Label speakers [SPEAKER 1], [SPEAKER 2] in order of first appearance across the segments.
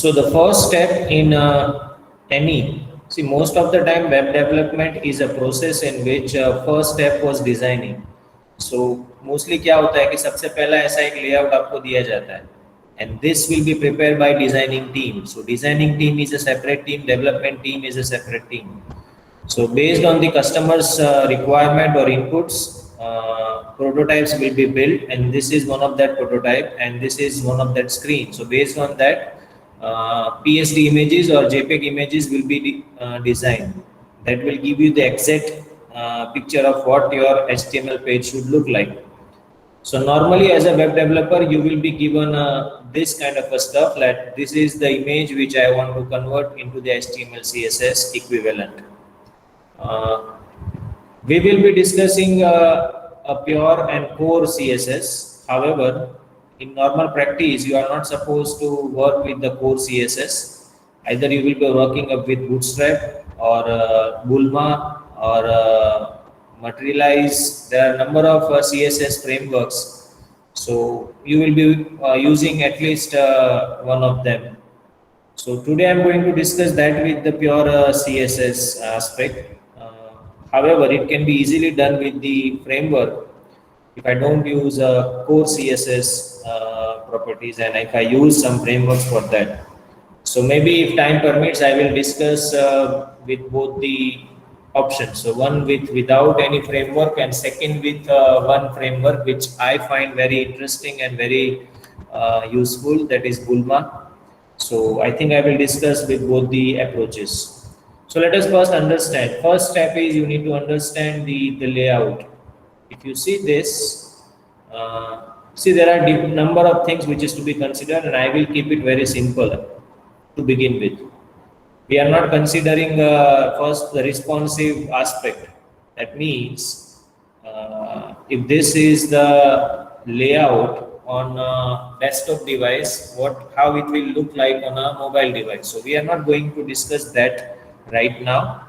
[SPEAKER 1] So the first step in most of the time web development is a process in which first step was designing. So mostly क्या होता है कि सबसे पहला ऐसा एक layout आपको दिया जाता है, and this will be prepared by designing team. So designing team is a separate team, development team is a separate team. So based on the customer's requirement or inputs, prototypes will be built, and this is one of that prototype, and this is one of that screen. So based on that, PSD images or JPEG images will be designed. That will give you the exact picture of what your HTML page should look like. So normally as a web developer, you will be given this kind of a stuff, that this is the image which I want to convert into the HTML CSS equivalent. We will be discussing a pure and core CSS. However, in normal practice, you are not supposed to work with the core CSS. Either you will be working up with Bootstrap or Bulma or Materialize. There are a number of CSS frameworks. So you will be using at least one of them. So today I'm going to discuss that with the pure CSS aspect. However, it can be easily done with the framework if I don't use core CSS properties, and if I use some frameworks for that. So maybe if time permits, I will discuss with both the options. So one without any framework, and second with one framework which I find very interesting and very useful, that is Bulma. So I think I will discuss with both the approaches. So let us first understand. First step is you need to understand the layout. If you see this, see there are number of things which is to be considered, and I will keep it very simple to begin with. We are not considering first the responsive aspect. That means if this is the layout on a desktop device, how it will look like on a mobile device. So we are not going to discuss that right now.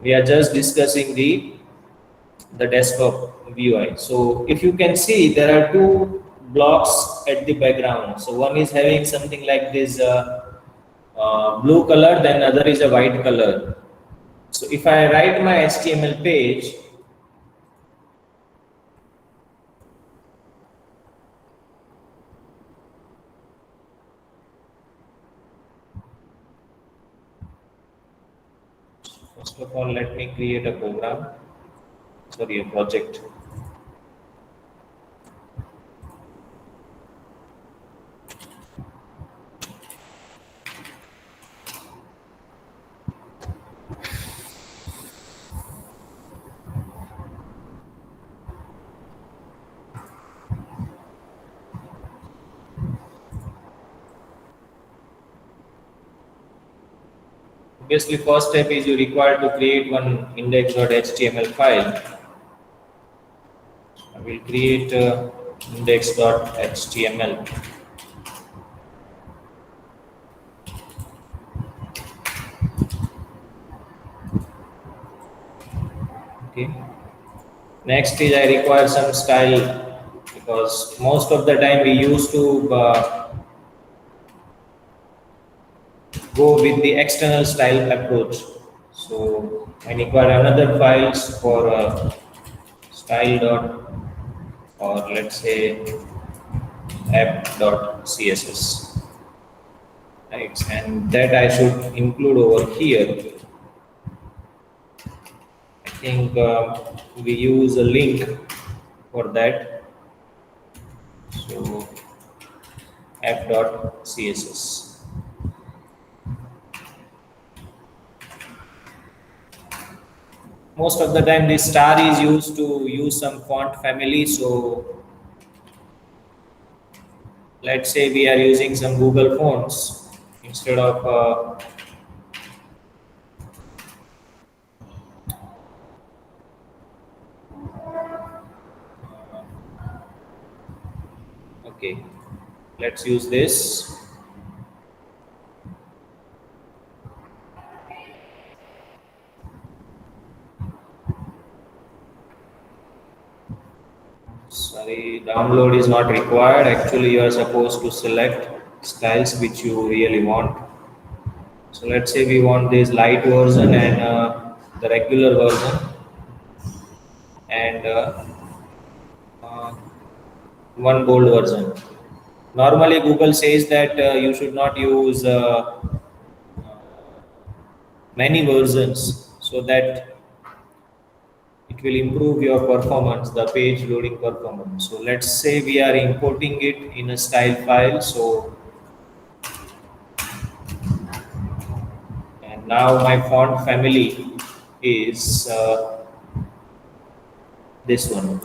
[SPEAKER 1] We are just discussing the desktop UI. So if you can see, there are two blocks at the background. So one is having something like this blue color, then other is a white color. So if I write my HTML page, first of all, let me create a project. Obviously, first step is you require to create one index.html file. I will create index.html. Okay. Next is I require some style, because most of the time we used to go with the external style approach. So I require another files for style or let's say app.css, right? And that I should include over here. I think we use a link for that. So app.css. Most of the time this star is used to use some font family. So let's say we are using some Google fonts instead of okay, let's use this. Sorry, download is not required. Actually, you are supposed to select styles which you really want. So let's say we want this light version and the regular version, and uh, one bold version. Normally, Google says that you should not use many versions so that it will improve your performance, the page loading performance. So let's say we are importing it in a style file. So, and now my font family is this one.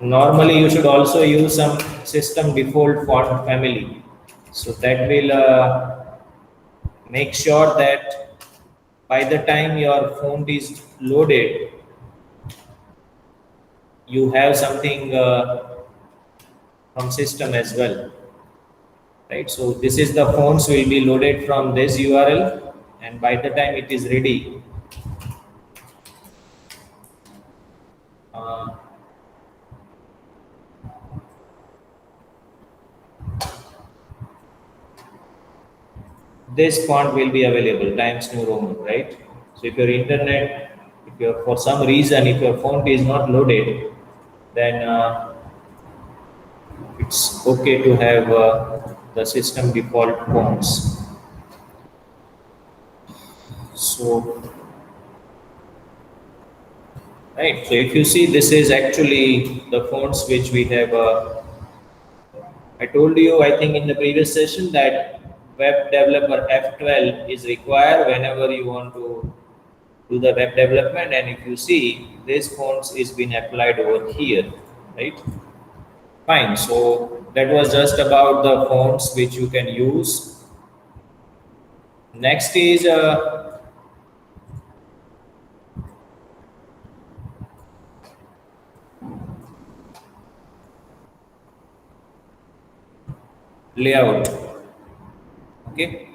[SPEAKER 1] Normally, you should also use some system default font family. So that will make sure that by the time your font is loaded, you have something from system as well, right? So this is the fonts will be loaded from this URL, and by the time it is ready, uh, this font will be available, Times New Roman, right? So if your internet, if your for some reason if your font is not loaded, then it's okay to have the system default fonts. So right, so if you see, this is actually the fonts which we have. I told you, I think in the previous session, that web developer F12 is required whenever you want to do the web development. And if you see, this fonts is being applied over here, right? Fine. So that was just about the fonts which you can use. Next is layout. Okay.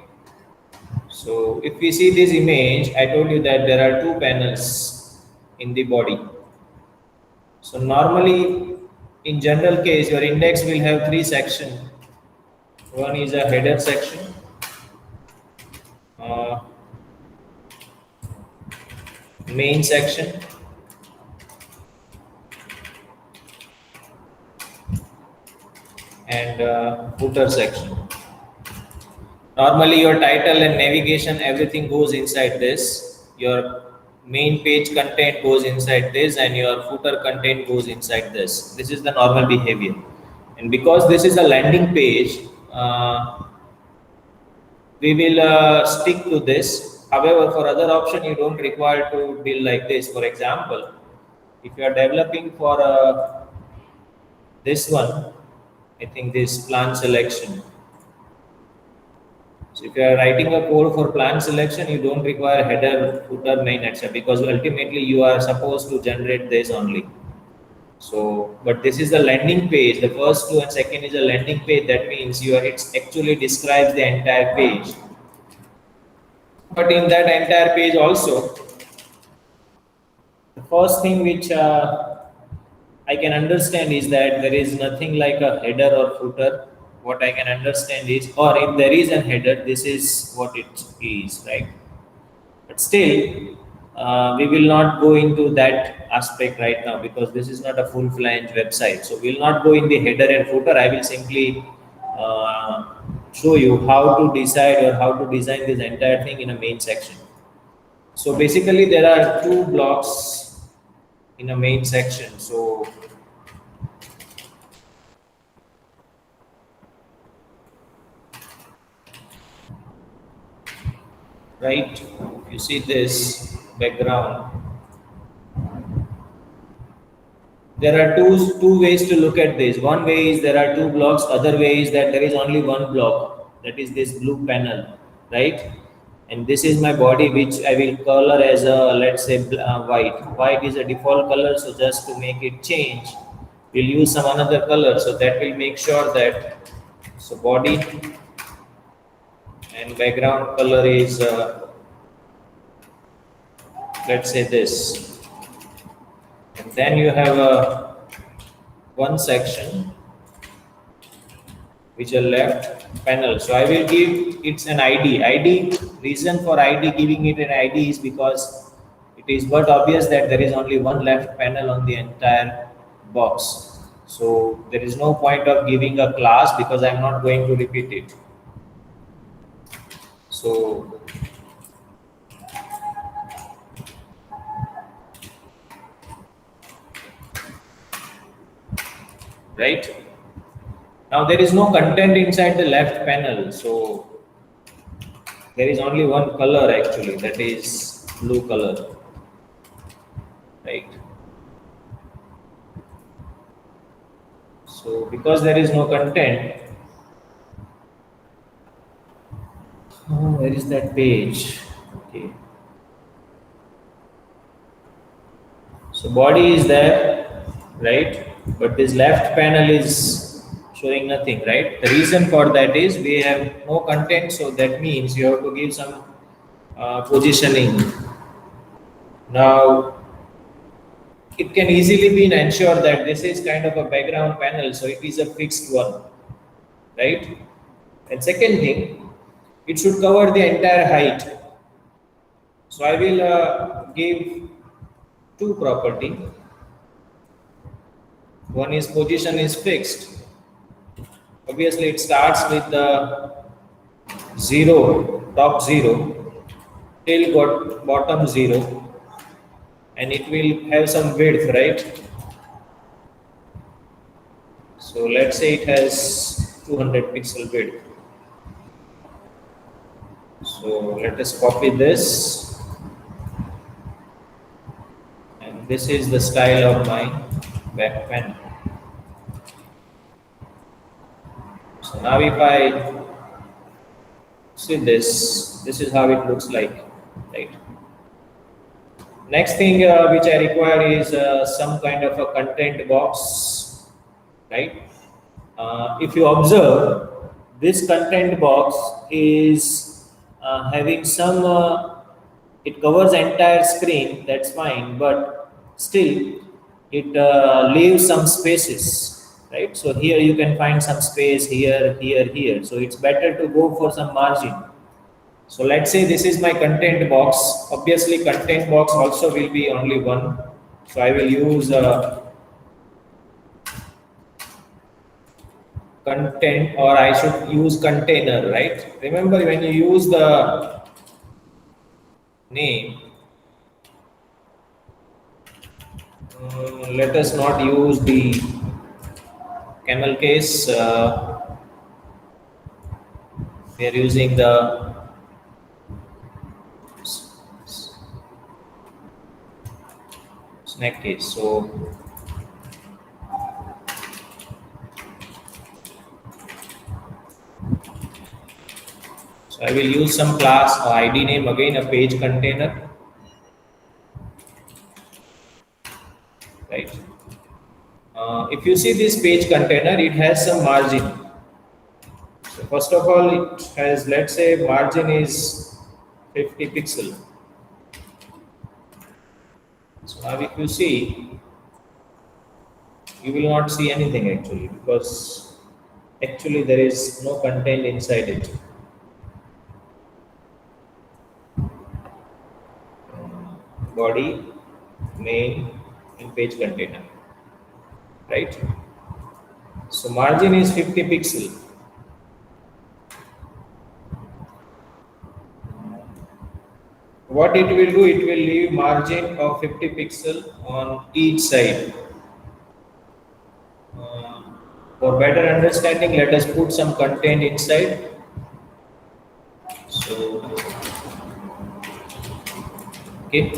[SPEAKER 1] So if we see this image, I told you that there are two panels in the body. So normally, in general case, your index will have three sections. One is a header section, uh, main section, and footer section. Normally, your title and navigation, everything goes inside this. Your main page content goes inside this, and your footer content goes inside this. This is the normal behavior. And because this is a landing page, we will stick to this. However, for other option, you don't require to build like this. For example, if you are developing for this one, I think this plan selection. So if you are writing a code for plan selection, you don't require header, footer, main, etc. Because ultimately you are supposed to generate this only. So, but this is the landing page. The first two and second is a landing page. That means it actually describes the entire page. But in that entire page also, the first thing which I can understand is that there is nothing like a header or footer. What I can understand is, or if there is a header, this is what it is, right? But still, we will not go into that aspect right now because this is not a full-fledged website. So we'll not go in the header and footer. I will simply show you how to decide or how to design this entire thing in a main section. So basically, there are two blocks in a main section. So right, you see this background. There are two ways to look at this. One way is there are two blocks. Other way is that there is only one block. That is this blue panel, right? And this is my body, which I will color as a, let's say, white. White is a default color, so just to make it change, we'll use some another color. So that will make sure that so body and background color is let's say this. And then you have a one section which are left panel. So I will give it's an ID. Reason for ID giving it an ID is because it is but obvious that there is only one left panel on the entire box. So there is no point of giving a class because I'm not going to repeat it. So right now there is no content inside the left panel. So there is only one color actually, that is blue color, right? So because there is no content, where is that page? Okay. So body is there, right? But this left panel is showing nothing, right? The reason for that is we have no content, so that means you have to give some positioning. Now, it can easily be ensured that this is kind of a background panel, so it is a fixed one, right? And second thing, it should cover the entire height. So I will give two property. One is position is fixed. Obviously, it starts with the top zero, till bottom zero, and it will have some width, right? So let's say it has 200 pixel width. So let us copy this, and this is the style of my back panel. So now if I see this is how it looks like, right? Next thing which I require is some kind of a content box, right? If you observe, this content box is having some, it covers entire screen, that's fine, but still it leaves some spaces, right? So here you can find some space here, here. So it's better to go for some margin. So let's say this is my content box. Obviously, content box also will be only one. So I will use content, or I should use container, right? Remember, when you use the name, let us not use the camel case. We are using the snake case. So I will use some class ID name, again a page container, right? If you see this page container, it has some margin. So first of all, it has, let's say, margin is 50 pixel. So now if you see, you will not see anything actually, because actually there is no content inside it. Body, main, and page container, right? So margin is 50 pixel. What it will do, it will leave margin of 50 pixel on each side. For better understanding, let us put some content inside. So, okay.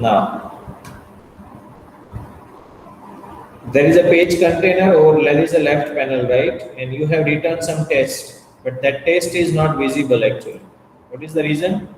[SPEAKER 1] Now, there is a page container, or there is a left panel, right? And you have written some text, but that text is not visible actually. What is the reason?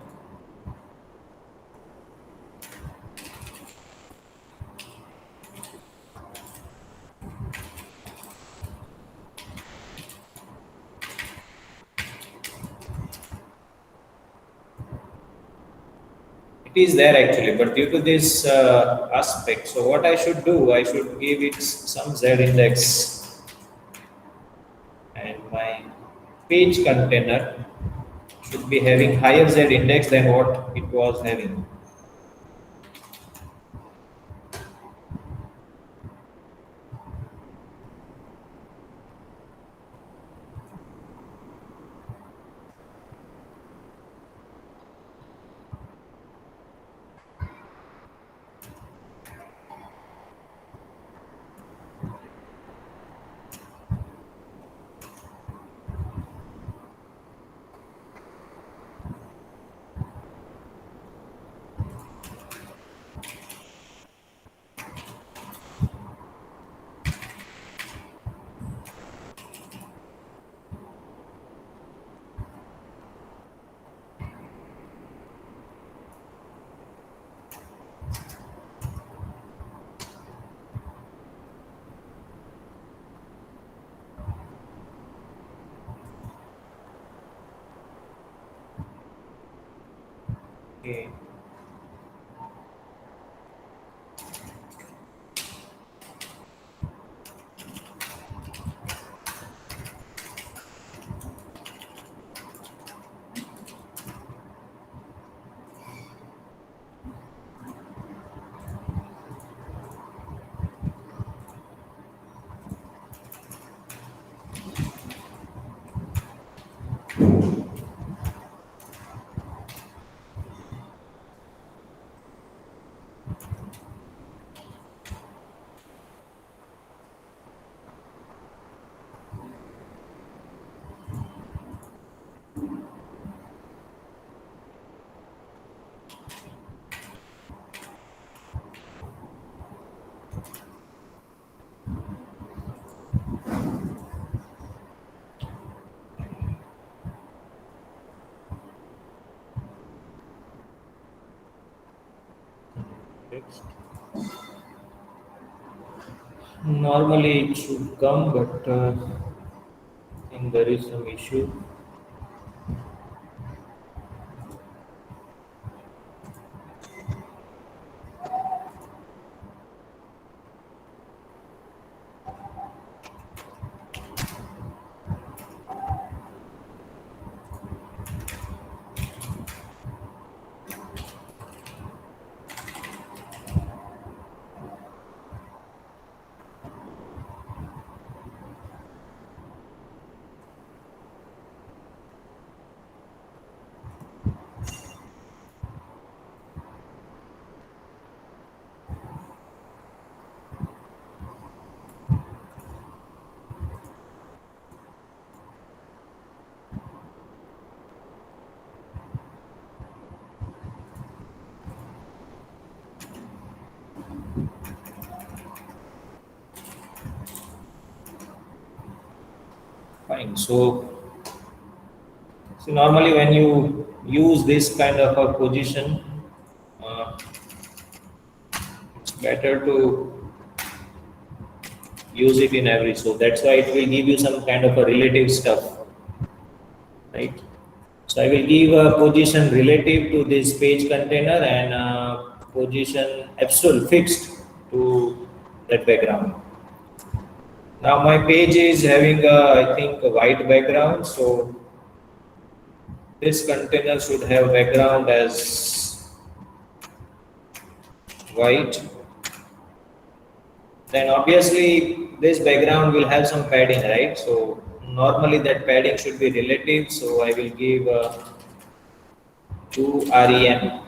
[SPEAKER 1] It is there actually, but due to this aspect, so what I should do, I should give it some Z index, and my page container should be having higher Z index than what it was having. Okay. Text. Normally it should come, but I think there is some issue. Fine. So normally when you use this kind of a position, uh, it's better to use it in every. So that's why it will give you some kind of a relative stuff, right? So I will give a position relative to this page container and position absolute fixed to that background. Now my page is having I think a white background, so this container should have background as white. Then obviously this background will have some padding, right? So normally that padding should be relative. So I will give 2 REM.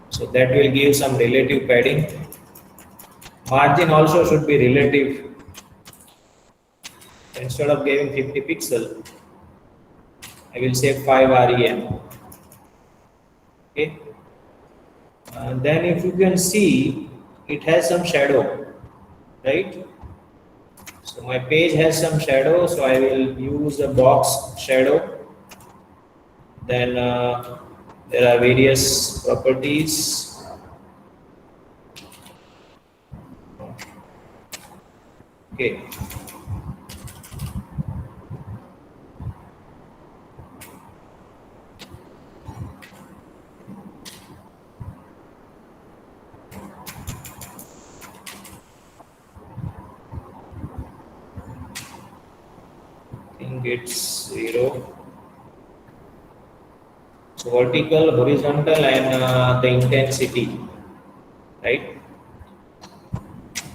[SPEAKER 1] So that will give some relative padding. Margin also should be relative. Instead of giving 50 pixel, I will say 5 REM. Okay. Then if you can see, it has some shadow, right? So my page has some shadow, so I will use a box shadow. Then there are various properties. Okay. it's 0. So vertical, horizontal, and the intensity, right?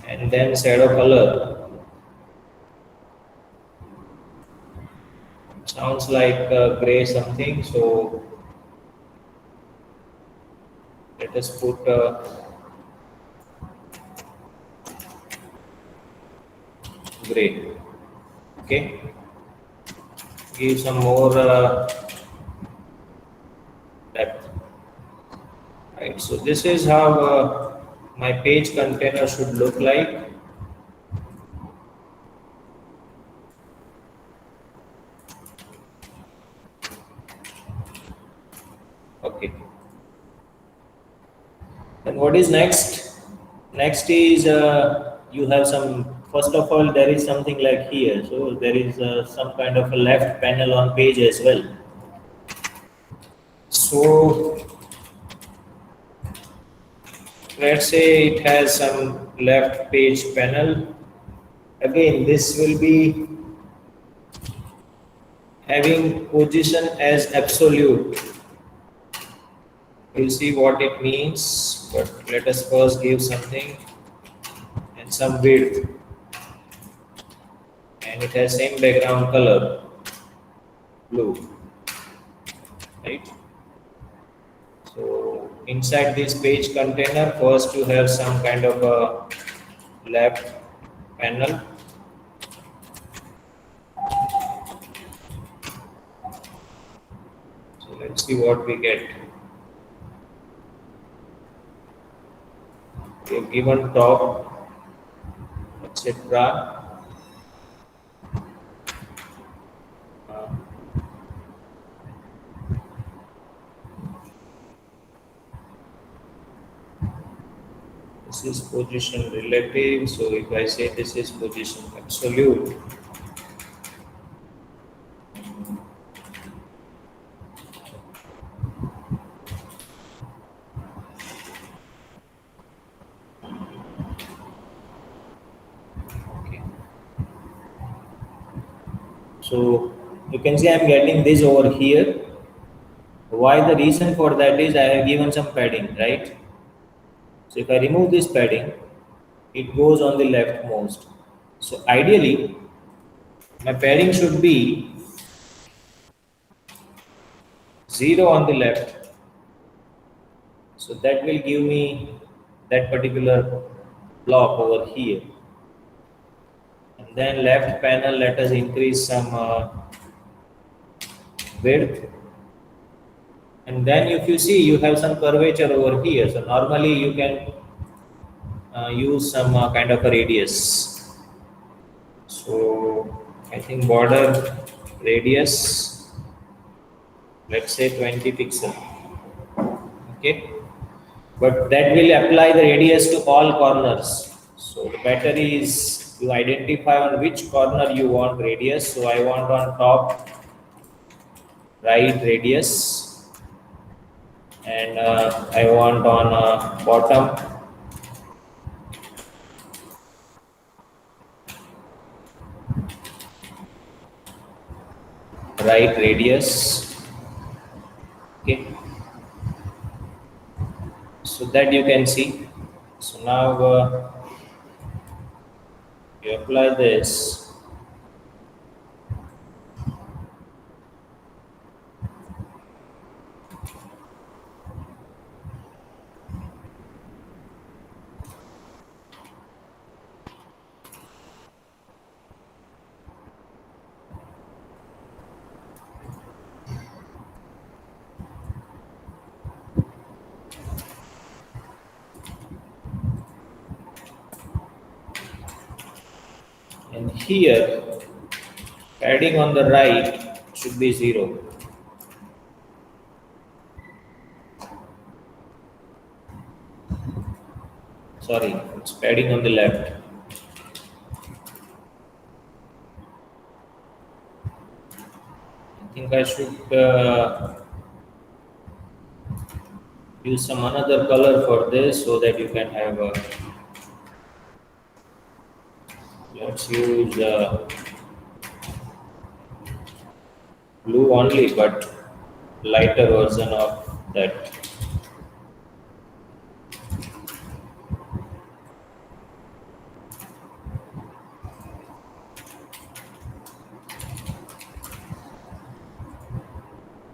[SPEAKER 1] And then shadow color. Sounds like gray something. So let us put gray. Okay. Give some more depth. Right. So this is how my page container should look like. Okay. And what is next? Next is you have some. First of all, there is something like here. So there is some kind of a left panel on page as well. So let's say it has some left page panel. Again, this will be having position as absolute. We'll see what it means, but let us first give something and some width, and it has same background color, blue, right? So inside this page container, first you have some kind of a left panel. So let's see what we get. We have given top, etc. This is position relative. So if I say this is position absolute, okay. So you can see I'm getting this over here. Why? The reason for that is I have given some padding, right? So if I remove this padding, it goes on the leftmost. So ideally, my padding should be 0 on the left. So that will give me that particular block over here. And then left panel, let us increase some width. And then if you see, you have some curvature over here. So normally you can use some kind of a radius. So I think border radius, let's say 20 pixel. Okay, but that will apply the radius to all corners. So the better is you identify on which corner you want radius. So I want on top right radius, and I want on bottom right radius. Okay, so that you can see. So now you apply this, and here padding on the right should be 0. Sorry, it's padding on the left. I think I should use some another color for this so that you can have a, let's use blue only, but lighter version of that.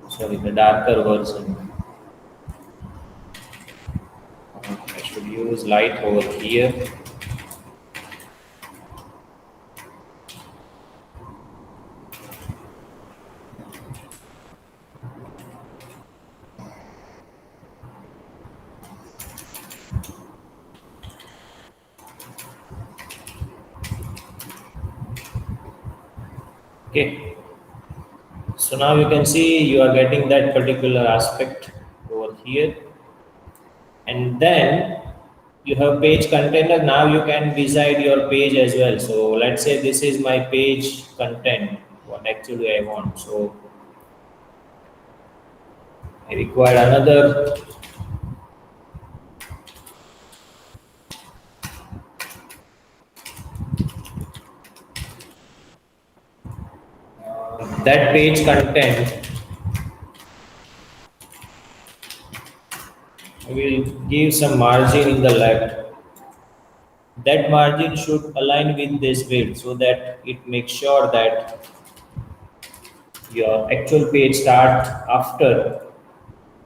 [SPEAKER 1] Sorry, the darker version. I should use light over here. Okay, so now you can see you are getting that particular aspect over here, and then you have page container. Now you can decide your page as well. So let's say this is my page content, what actually I want. So I require another that page content will give some margin in the left. That margin should align with this width so that it makes sure that your actual page start after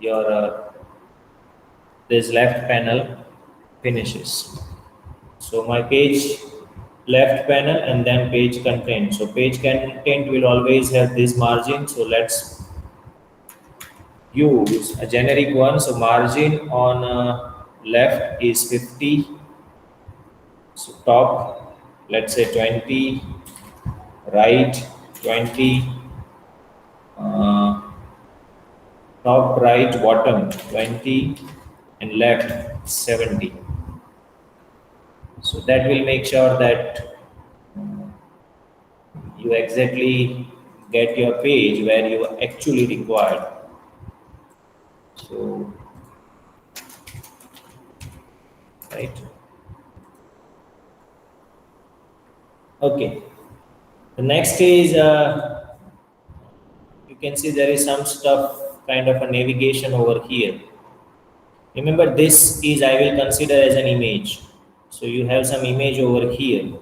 [SPEAKER 1] your this left panel finishes. So my page left panel and then page content. So page content will always have this margin. So let's use a generic one. So margin on left is 50. So top, let's say 20, right 20, uh, top right bottom 20, and left 70. So that will make sure that you exactly get your page where you actually required. So, right. Okay. The next is you can see there is some stuff kind of a navigation over here. Remember, this is I will consider as an image. So you have some image over here,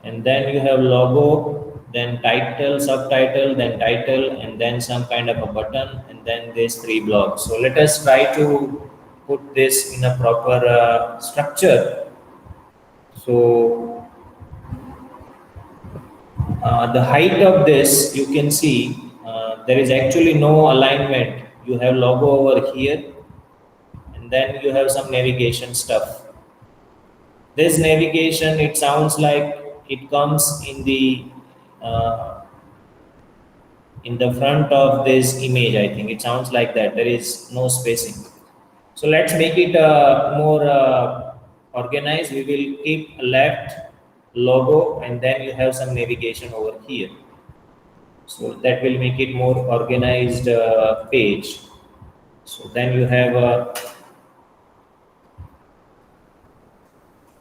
[SPEAKER 1] and then you have logo, then title, subtitle, then title, and then some kind of a button, and then these three blocks. So let us try to put this in a proper structure. So the height of this, you can see there is actually no alignment. You have logo over here, and then you have some navigation stuff. This navigation, it sounds like it comes uh, in the front of this image. I think it sounds like that. There is no spacing. So let's make it more organized. We will keep a left logo, and then you have some navigation over here. So that will make it more organized page. So then you have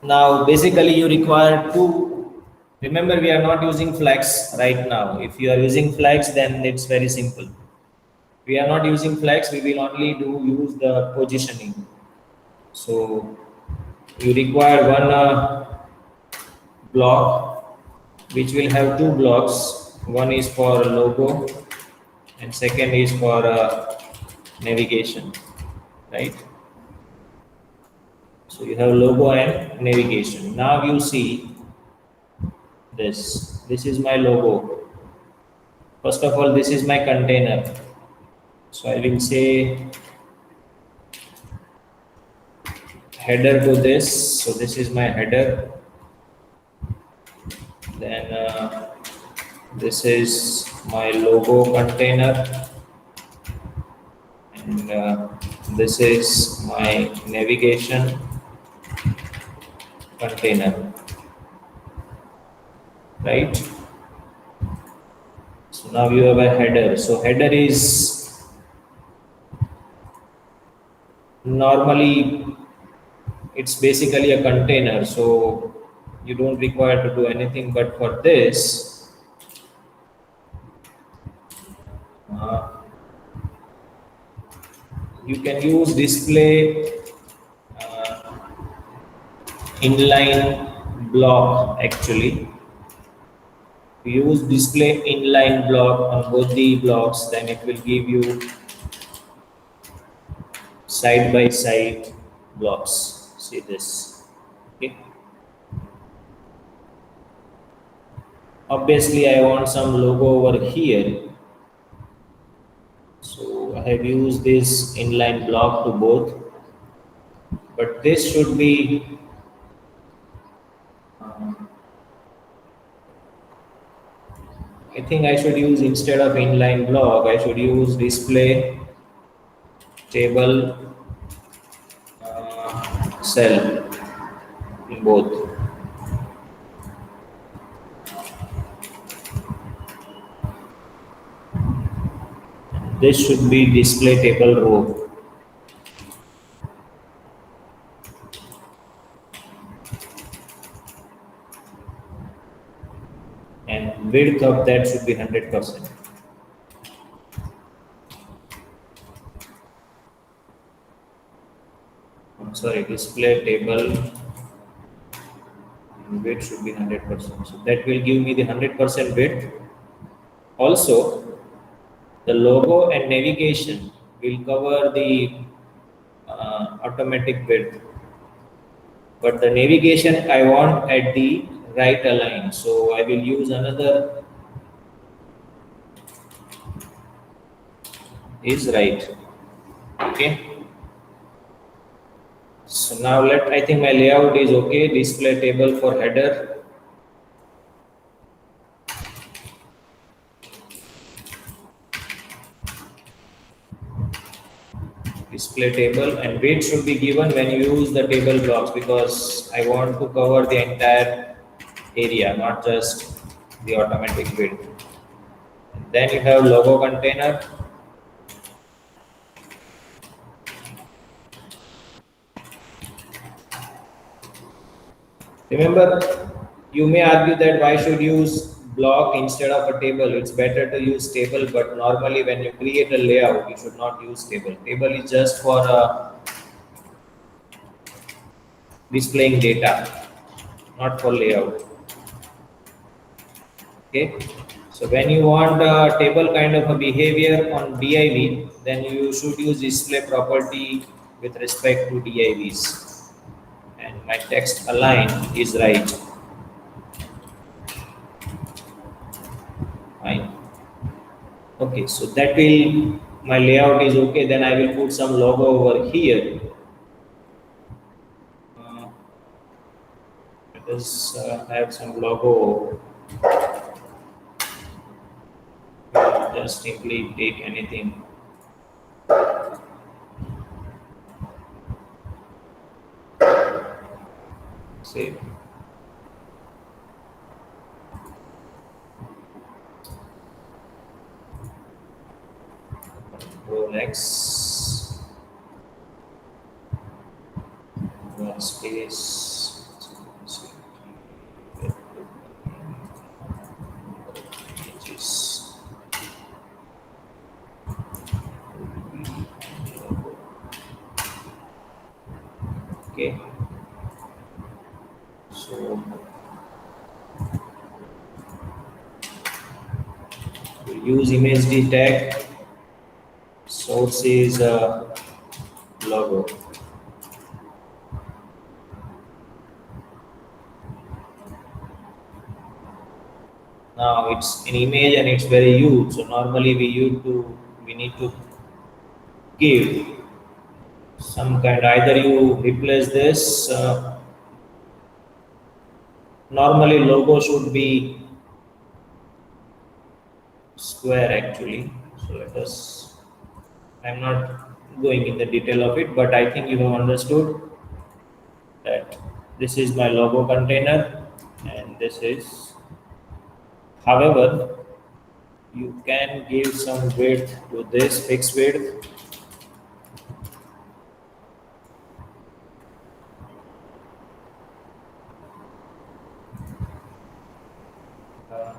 [SPEAKER 1] now basically you require two. Remember, we are not using flex right now. If you are using flex, then it's very simple. We are not using flex. We will only use the positioning. So you require one block which will have two blocks. One is for logo and second is for navigation, right? So you have logo and navigation. Now you see this. This is my logo. First of all, this is my container. So I will say header to this. So this is my header. Then this is my logo container, and this is my navigation container, right? So now you have a header. So header is normally it's basically a container, so you don't require to do anything, but for this Uh, you can use display uh, inline block actually. If you use display inline block on both the blocks, then it will give you side by side blocks. See this. Okay. Obviously, I want some logo over here. So I have used this inline block to both, but this should be I think I should use instead of inline block, I should use display table cell in both. This should be display table row, and width of that should be 100%. I'm sorry, display table width should be 100%. So that will give me the 100% width. Also, the logo and navigation will cover the automatic width, but the navigation I want at the right align. So I will use another is right. Okay. So now I think my layout is okay. Display table for header. Display table and weight should be given when you use the table blocks because I want to cover the entire area, not just the automatic width. Then you have logo container. Remember, you may argue that why should use block instead of a table? It's better to use table, but normally when you create a layout, you should not use table. Table is just for displaying data, not for layout. Okay. So when you want a table kind of a behavior on div, then you should use display property with respect to divs. And my text align is right. Fine. Okay, so that will my layout is okay. Then I will put some logo over here. Let us have some logo. Just simply take anything. Save. Go next. One space. Images. Okay. So we use image tag. Source is logo. Now it's an image and it's very huge. So normally we need to give some kind. Either you replace this. Normally logo should be square actually. So let us. I'm not going in the detail of it, but I think you have understood that this is my logo container and this is. However, you can give some width to this fixed width. Uh,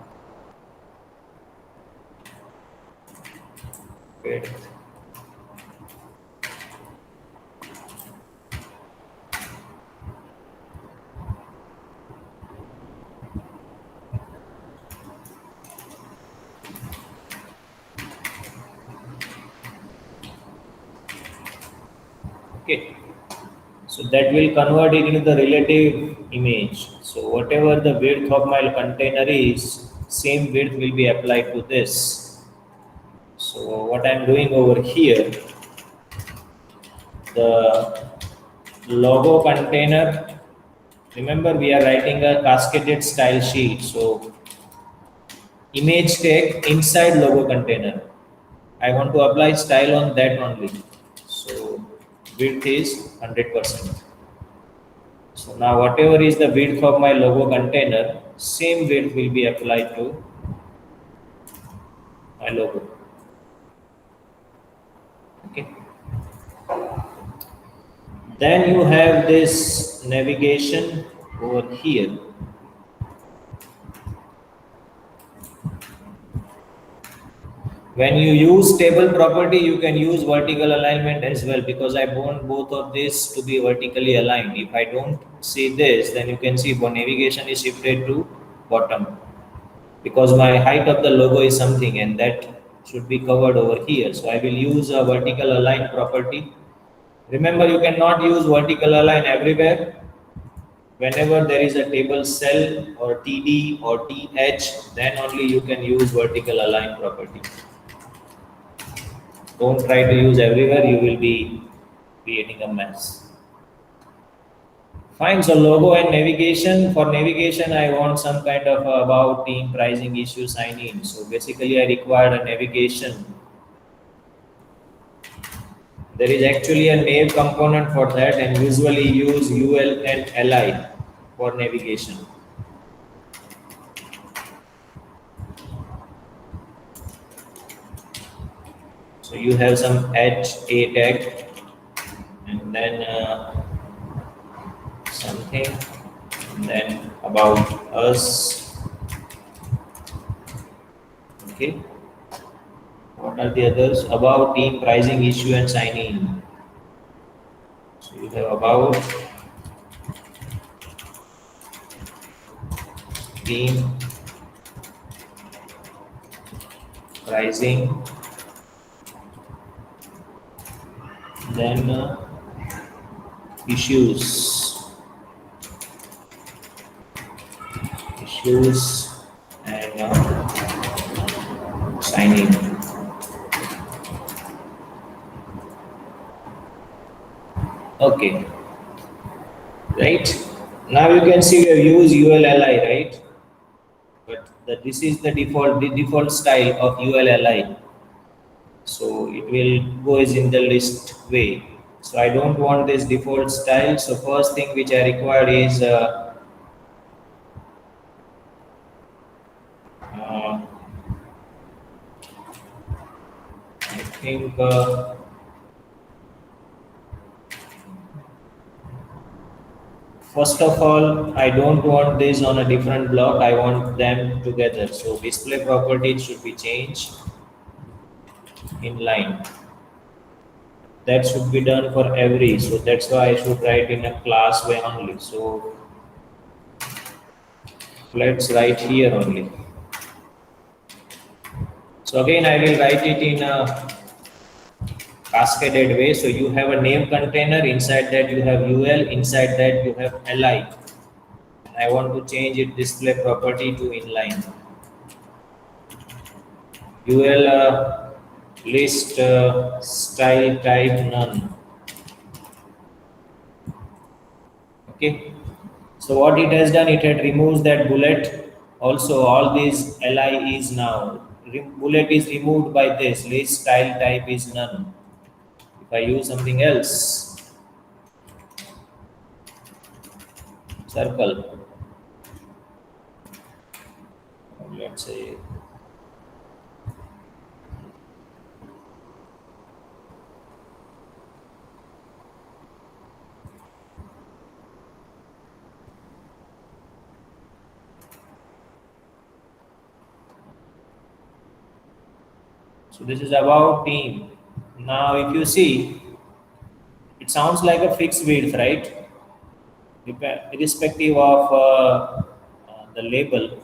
[SPEAKER 1] Okay, so that will convert it into the relative image. So whatever the width of my container is, same width will be applied to this. So what I'm doing over here, the logo container, remember we are writing a cascaded style sheet. So image tag inside logo container. I want to apply style on that only. So width is 100%. So now whatever is the width of my logo container, same width will be applied to my logo. Okay. Then you have this navigation over here. When you use table property, you can use vertical alignment as well, because I want both of this to be vertically aligned. If I don't see this, then you can see navigation is shifted to bottom, because my height of the logo is something and that should be covered over here. So I will use a vertical align property. Remember, you cannot use vertical align everywhere. Whenever there is a table cell or TD or TH, then only you can use vertical align property. Don't try to use everywhere, you will be creating a mess. Fine, so logo and navigation. For navigation, I want some kind of about, team, pricing, issue, sign in. So basically, I required a navigation. There is actually a nav component for that, and usually use UL and LI for navigation. So you have some HA tag, and then something, and then about us. Okay. What are the others? About, team, pricing, issue, and sign in. So you have about, team, pricing, then issues, and sign in. Okay, right? Now you can see we have used ULLI, right? But this is the default style of ULLI. So it will go as in the list way. So I don't want this default style. So first thing which I require is I think first of all, I don't want this on a different block. I want them together. So display property should be changed in line. That should be done for every. So that's why I should write in a class way only. So let's write here only. So again, I will write it in a cascaded way. So you have a name container, inside that you have UL, inside that you have LI. I want to change it display property to inline. UL list style type none. Okay. So what it has done, it had removed that bullet. Also, all these LI is now bullet is removed by this list style type is none. If I use something else, circle, let's say so this is about team. Now if you see, it sounds like a fixed width, right? Irrespective of the label,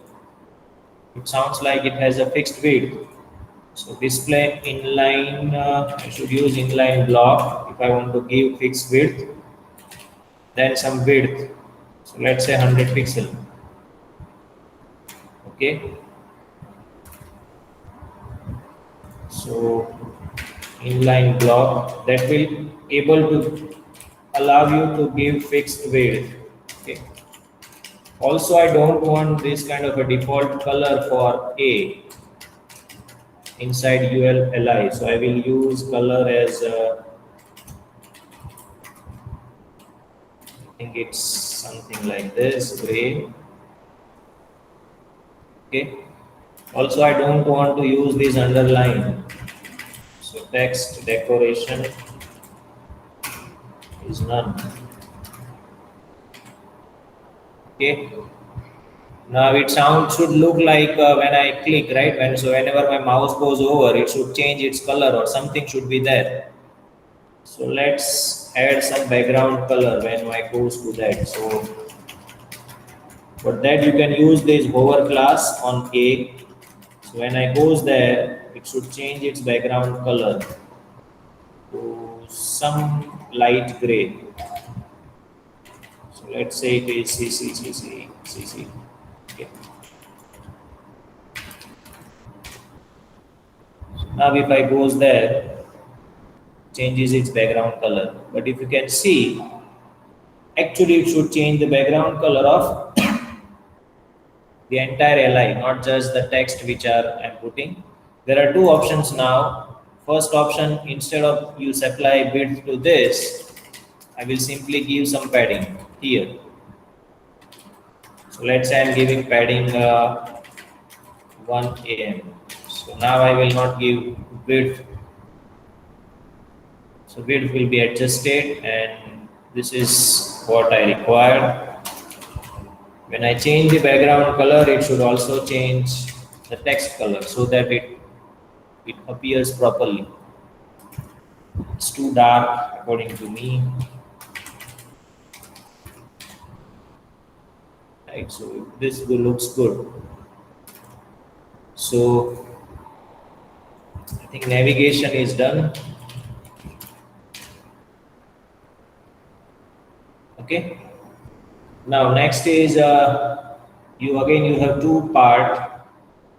[SPEAKER 1] it sounds like it has a fixed width. So display inline, I should use inline block. if I want to give fixed width, then some width. So let's say 100 pixel. Okay. So inline block that will able to allow you to give fixed width. Okay. Also, I don't want this kind of a default color for A inside ULLI. So I will use color as I think it's something like this, gray. Okay. Also, I don't want to use this underline. So text decoration is none. Okay. Now it should look like when I click, right? Whenever my mouse goes over, it should change its color or something should be there. So let's add some background color when I goes to that. So for that you can use this hover class on A. So when I goes there, it should change its background color to some light gray. So let's say it is CC. Okay. Now if I goes there, changes its background color. But if you can see, actually it should change the background color of the entire LI, not just the text which I'm putting. There are two options now. First option, instead of you supply width to this, I will simply give some padding here. So let's say I'm giving padding 1 AM. So now I will not give width. So width will be adjusted, and this is what I required. When I change the background color, it should also change the text color so that it appears properly. It's too dark according to me. Right, so this looks good. So I think navigation is done. Okay. Now next is you have two part.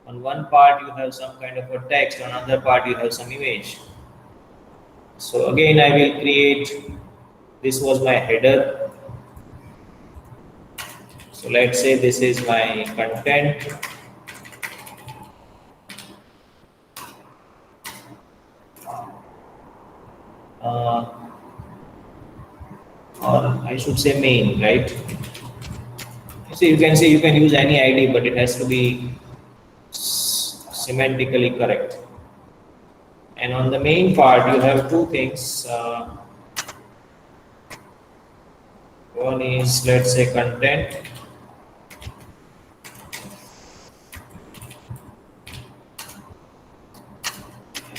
[SPEAKER 1] On one part you have some kind of a text, on another part you have some image. So again I will create, this was my header. So let's say this is my content. Or I should say main, right? So you can say you can use any ID, but it has to be semantically correct. And on the main part, you have two things. One is, let's say, content.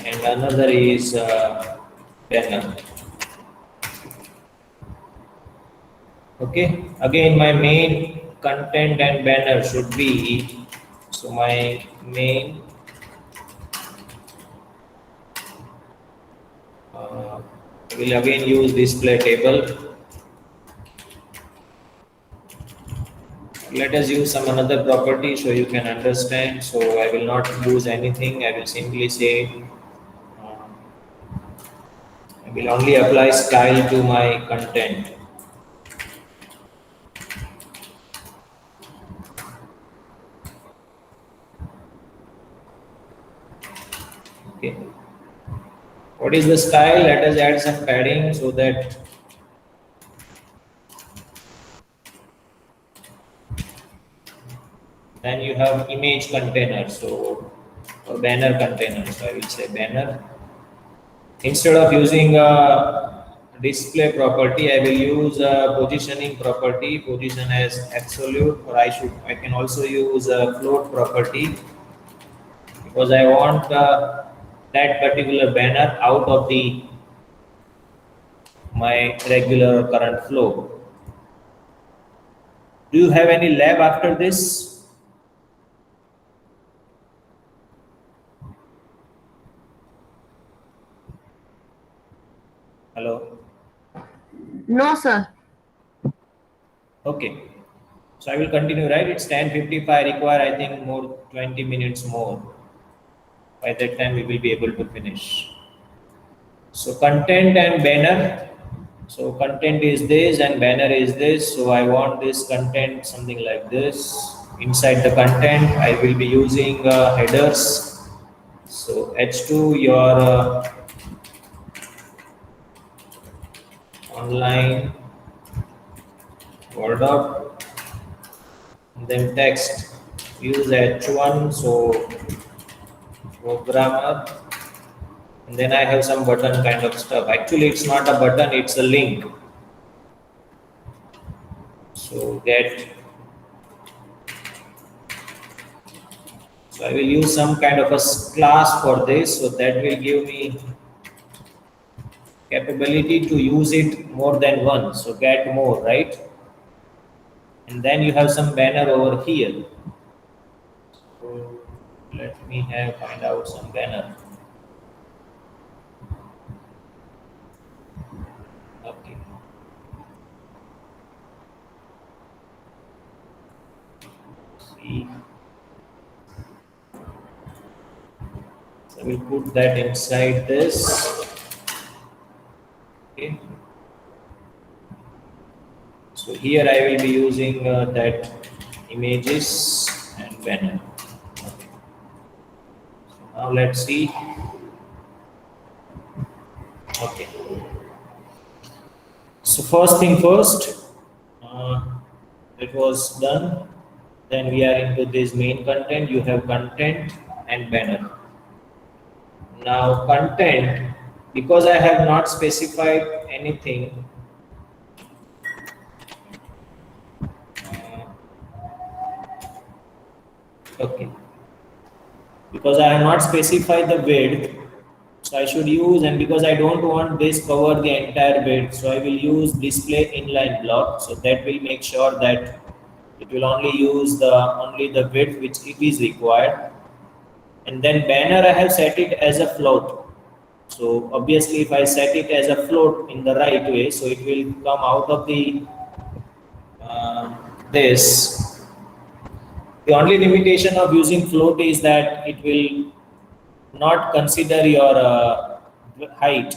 [SPEAKER 1] And another is banner. Okay. Again, my main content and banner should be, so my main will again use display table. Let us use some another property so you can understand. So I will not use anything. I will simply say I will only apply style to my content. Okay. What is the style? Let us add some padding so that then you have image container. So or banner container. So I will say banner. Instead of using a display property, I will use a positioning property, position as absolute, or I can also use a float property because I want that particular banner out of my regular current flow. Do you have any lab after this? Hello.
[SPEAKER 2] No, sir.
[SPEAKER 1] Okay. So I will continue, right? It's 10:55. Require, I think, more 20 minutes more. By that time, we will be able to finish. So content and banner. So content is this and banner is this. So I want this content something like this. Inside the content, I will be using headers. So H2 your online word up, and then text use H1. So programmer, and then I have some button kind of stuff. Actually, it's not a button; it's a link. So get. So I will use some kind of a class for this. So that will give me capability to use it more than once. So get more, right? And then you have some banner over here. So let me find out some banner. Okay. See. So we'll put that inside this. Okay. So here I will be using that images and banner. Okay. So now let's see. Okay. So first thing first, it was done. Then we are into this main content. You have content and banner. Now content, because I have not specified anything. Okay. Because I have not specified the width, so I should use, and because I don't want this cover the entire width, so I will use display inline block. So that will make sure that it will only use the width which it is required. And then banner I have set it as a float. So obviously if I set it as a float in the right way, so it will come out of the this. The only limitation of using float is that it will not consider your height.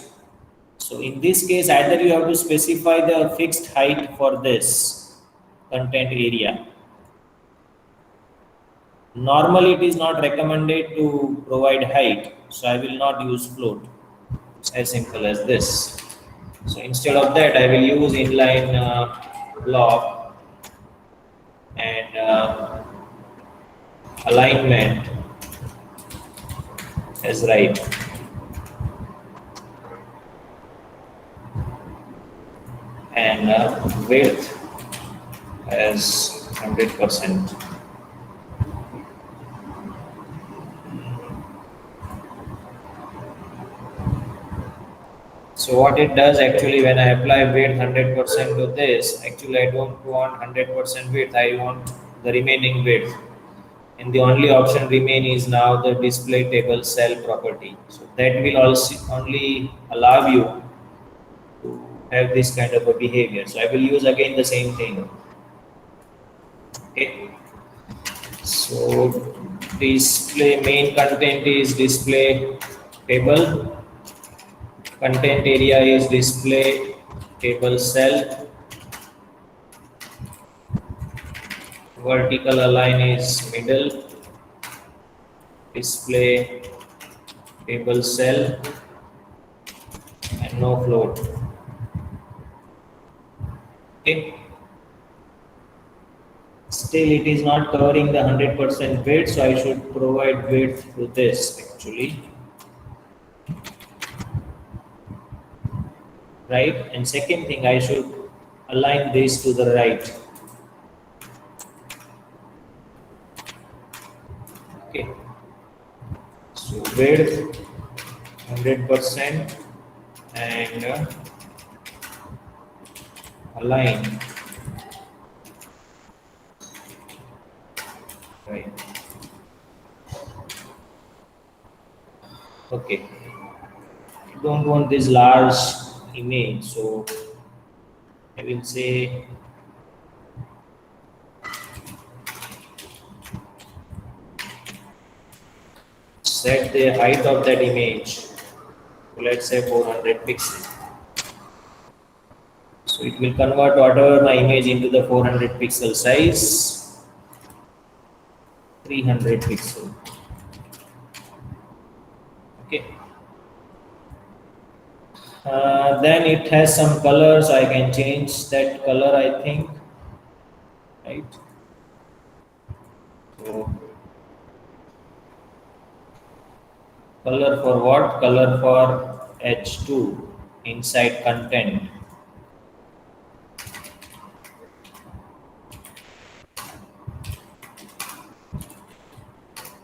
[SPEAKER 1] So in this case, either you have to specify the fixed height for this content area. Normally, it is not recommended to provide height, so I will not use float. It's as simple as this. So instead of that, I will use inline block and alignment as right. And width as 100%. So what it does actually, when I apply width 100% to this, actually I don't want 100% width, I want the remaining width. And the only option remain is now the display table cell property. So that will also only allow you to have this kind of a behavior. So I will use again the same thing. Okay. So display main content is display table. Content area is display table cell. Vertical align is middle. Display table cell and no float. Okay. Still, it is not covering the 100% width, so I should provide width to this actually. Right, and second thing, I should align this to the right. Okay, so width 100% and align right. Okay, you don't want this large image. So I will say set the height of that image. So let's say 400 pixels. So it will convert whatever my image into the 400 pixel size, 300 pixel. Okay. Then it has some color, so I can change that color, I think. Right. So color for what? Color for H2 inside content.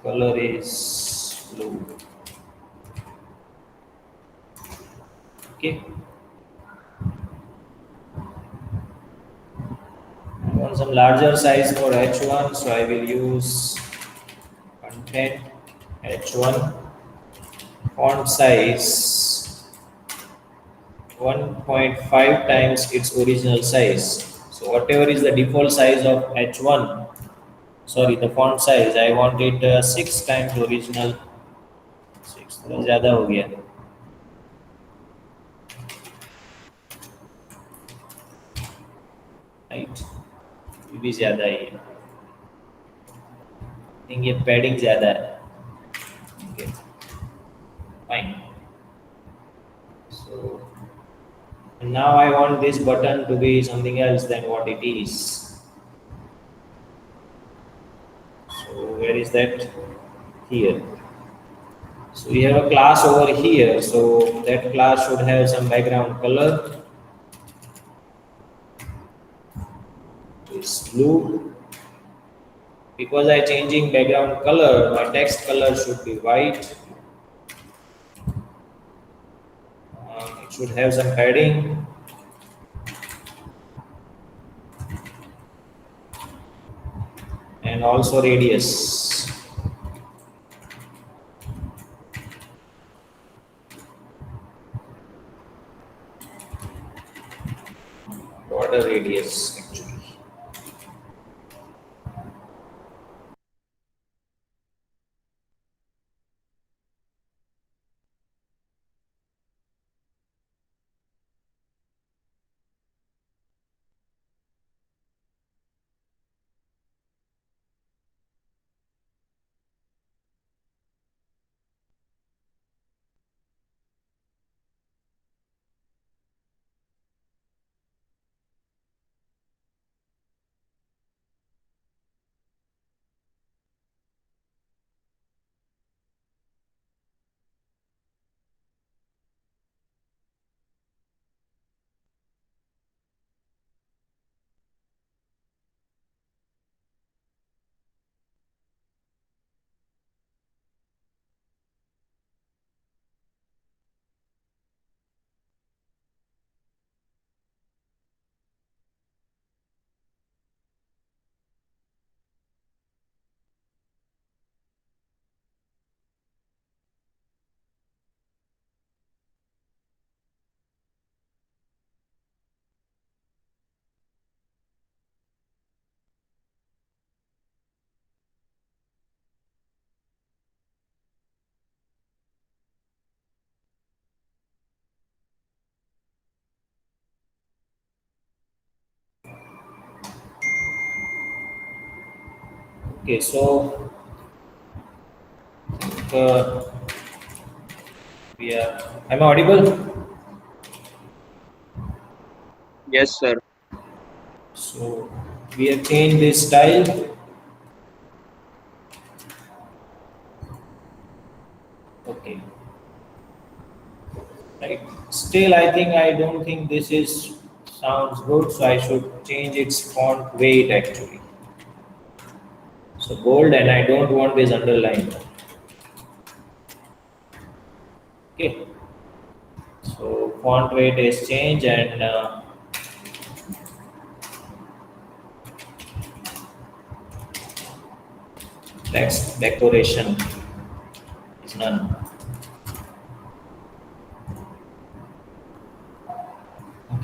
[SPEAKER 1] Color is blue. Okay. I want some larger size for H1, so I will use content H1 font size 1.5 times its original size. So whatever is the default size of H1, sorry, the font size, I want it 6 times original. 6 थोड़ा ज़्यादा हो गया. Right? ये भी ज़्यादा ही है. I think ये padding ज़्यादा है. Okay. Fine. So and now I want this button to be something else than what it is. So where is that? Here. So we have a class over here. So that class should have some background color. It's blue. Because I changing background color, my text color should be white. It should have some padding. And also radius. Border radius actually. Okay, so we are. Am I audible?
[SPEAKER 3] Yes, sir.
[SPEAKER 1] So we have changed this style. Okay. Right. Still, I think I don't think this is sounds good, so I should change its font weight actually. So bold, and I don't want this underline. Okay. So font weight is changed, and text decoration is none.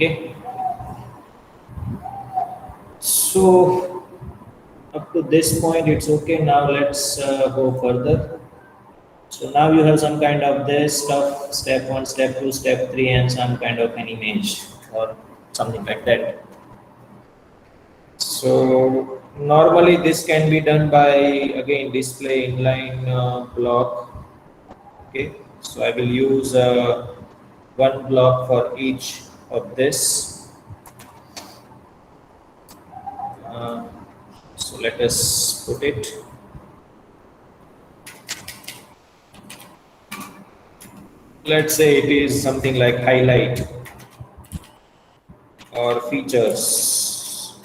[SPEAKER 1] Okay. So up to this point, it's okay. Now let's go further. So now you have some kind of this stuff, step 1, step 2, step 3, and some kind of an image or something like that. So normally this can be done by again display inline block. Okay, so I will use one block for each of this. Uh, so let us put it. Let's say it is something like highlight or features,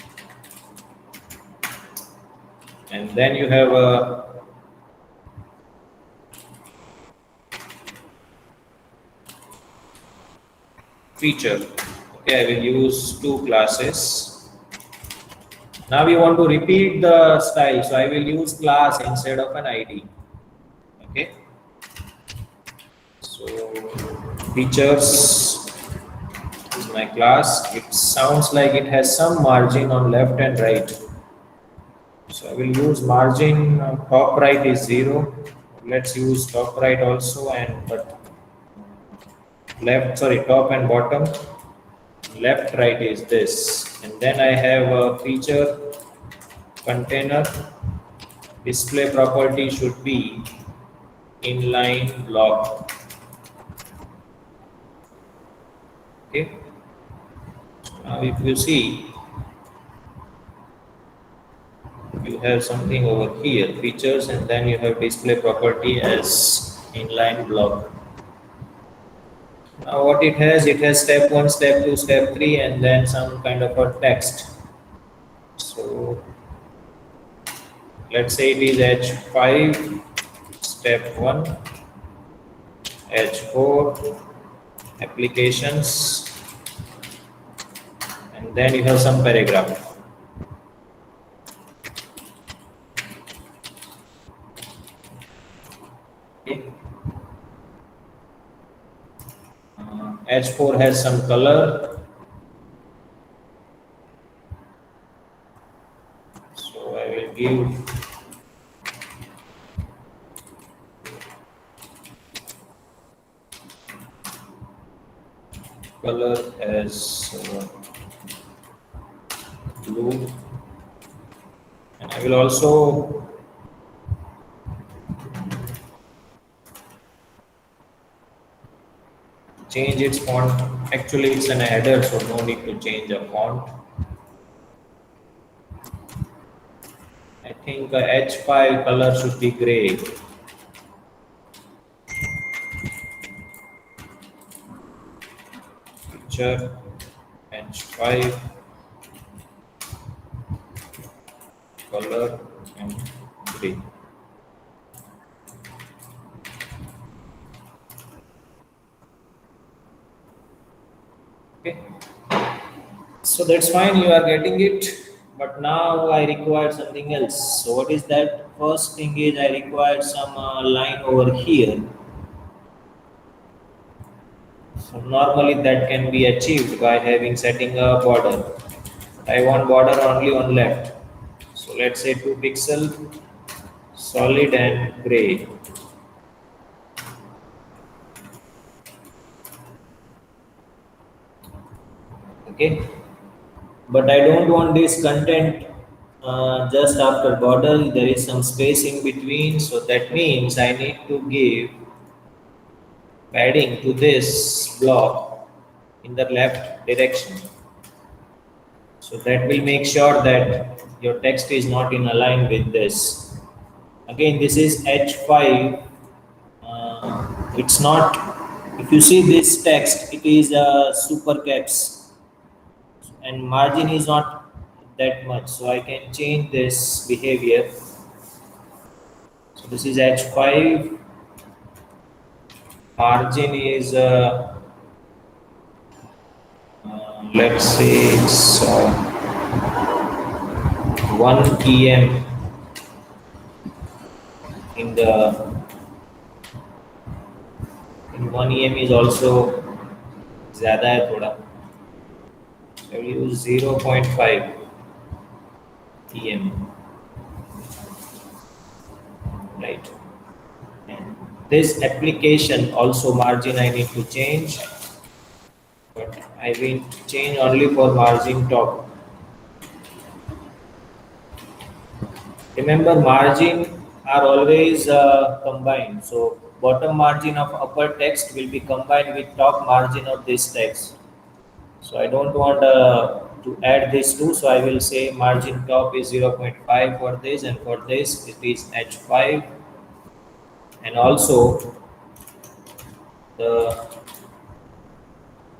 [SPEAKER 1] and then you have a feature. Okay, I will use two classes. Now we want to repeat the style, so I will use class instead of an ID. Okay, so features is my class. It sounds like it has some margin on left and right, so I will use margin. Top right is 0. Let's use top right also, and but left, sorry, top and bottom, left right is this, and then I have a feature container. Display property should be inline block. Okay, now if you see, you have something over here, features, and then you have display property as inline block. Now what it has step 1, step 2, step 3, and then some kind of a text. So let's say it is H5, step 1, H4, applications, and then you have some paragraph. Okay. H4 has some color, so I will give color as blue, and I will also change its font. Actually it's an header, so no need to change a font. I think H5 color should be gray. Picture H5 color and gray. Okay, so that's fine, you are getting it, but now I require something else. So what is that? First thing is I require some line over here. So normally that can be achieved by having setting a border. I want border only on left. So let's say 2 pixel, solid and gray. Okay, but I don't want this content just after border. There is some space in between, so that means I need to give padding to this block in the left direction. So that will make sure that your text is not in align with this. Again, this is H5. It's not, if you see this text, it is super caps and margin is not that much. So I can change this behavior. So this is H5. Margin is let's say it's 1 em in 1 em is also ज़्यादा है थोड़ा. I will use 0.5 em, right? And this application also margin I need to change, but I will change only for margin top. Remember, margin are always combined. So bottom margin of upper text will be combined with top margin of this text. So I don't want to add these two. So I will say margin top is 0.5 for this, and for this it is H5. And also the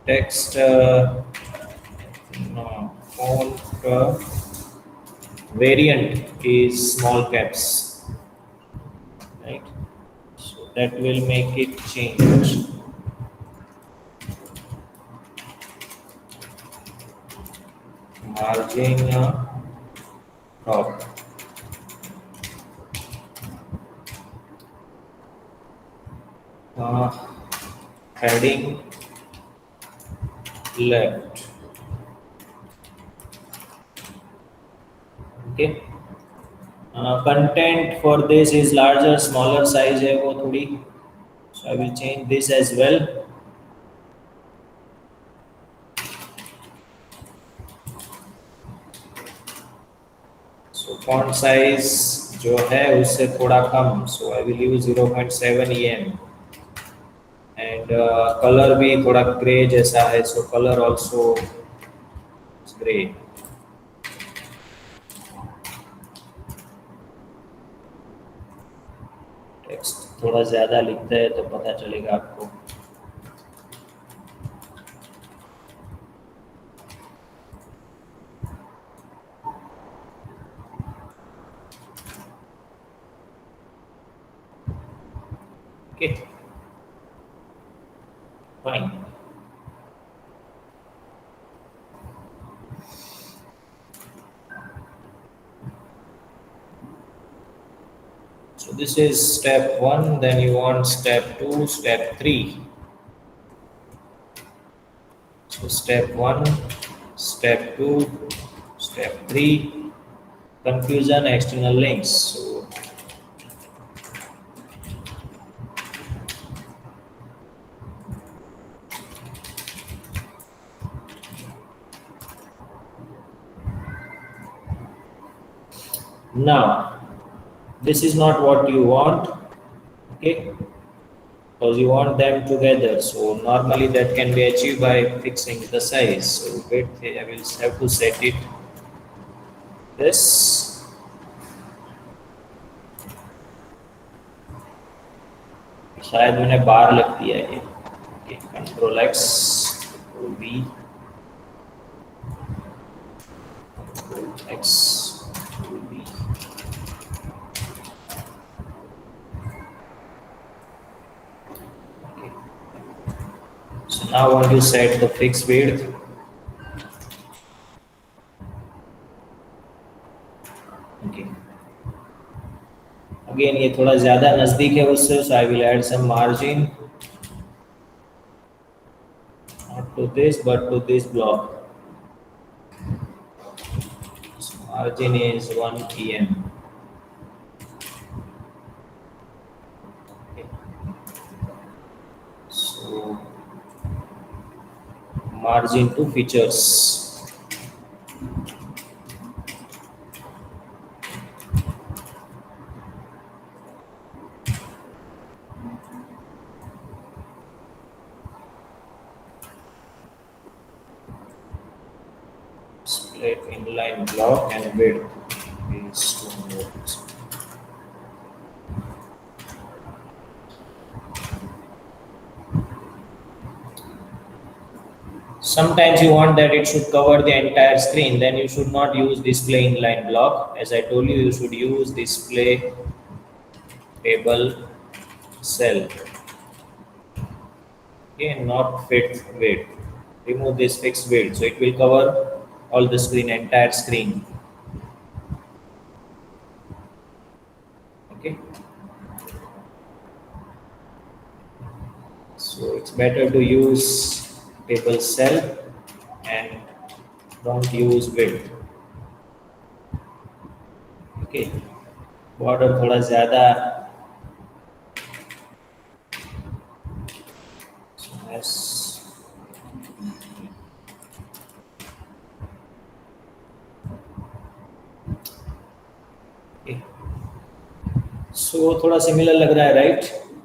[SPEAKER 1] text no, font variant is small caps, right? So that will make it change. Margin top. Uh, Heading left. Okay. Content for this is larger, smaller size है वो थोड़ी. So I will change this as well. So font size जो है उससे थोड़ा कम. So I will use 0.7 em. And color भी थोड़ा grey जैसा है. So color also is gray. Text थोड़ा ज़्यादा लिखता है तो पता चलेगा आपको. Okay, fine. So this is step 1, then you want step 2, step 3. So step 1, step 2, step 3, confusion, external links. So now this is not what you want, okay, because you want them together. So normally that can be achieved by fixing the size. So width I will have to set it this. शायद मैंने बार लग दिया है. Okay, Control X, Control V, Control X, Control V. Okay. So now I want to set the fixed width. Okay. Again ये थोड़ा ज़्यादा नज़दीक है उससे. So I will add some margin. Not to this but to this block. So margin is 1 em. Okay. So margin to features. Split inline block and width is 2 nodes. Sometimes you want that it should cover the entire screen, then you should not use display inline block. As I told you, you should use display table cell. Okay, not fit width. Remove this fixed width, so it will cover all the screen, entire screen. Okay. So it's better to use table cell and don't use width. Okay, border थोड़ा ज़्यादा yes. Okay. So थोड़ा similar लग रहा है, right?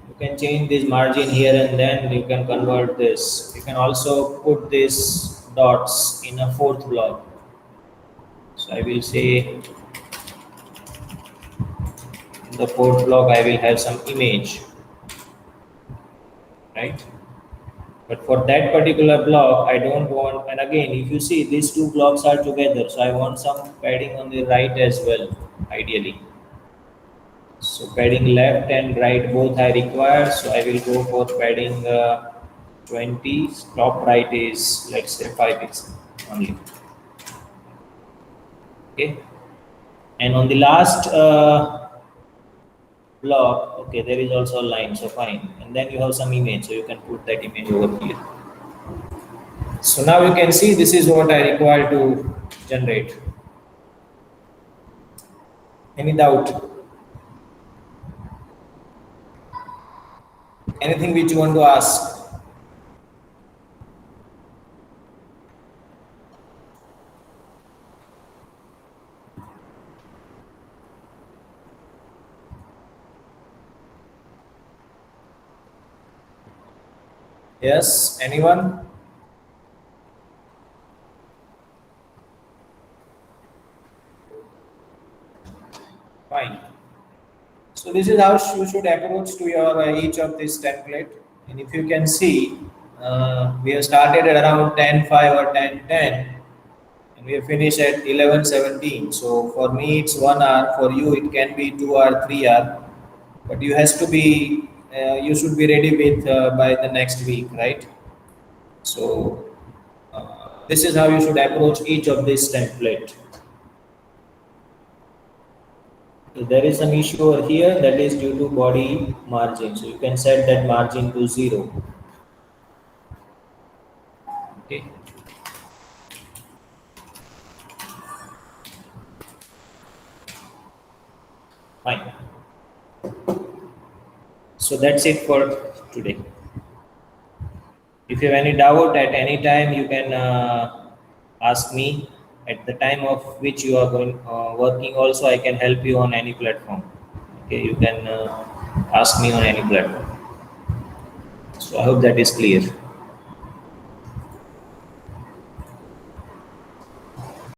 [SPEAKER 1] You can change this margin here and then you can convert this. You can also put these dots in a fourth block. So I will say in the fourth block I will have some image, right? But for that particular block, I don't want, and again, if you see these two blocks are together, so I want some padding on the right as well, ideally. So padding left and right both I require, so I will go for padding 20, top right is, let's say 5 pixels only. Okay. And on the last block, okay, there is also a line, so fine. And then you have some image, so you can put that image over here. So now you can see this is what I require to generate. Any doubt? Anything which you want to ask? Yes, anyone? Fine. So this is how you should approach to your each of this template. And if you can see, we have started at around 10:05 or 10:10, and we have finished at 11:17. So for me, it's 1 hour. For you, it can be 2 hour, 3 hour. But you has to be, you should be ready with by the next week, right? So this is how you should approach each of this template. So there is some issue over here that is due to body margin. So you can set that margin to 0. Okay. Fine. So that's it for today. If you have any doubt at any time, you can ask me. At the time of which you are going working, also I can help you on any platform. Okay, you can ask me on any platform. So I hope that is clear.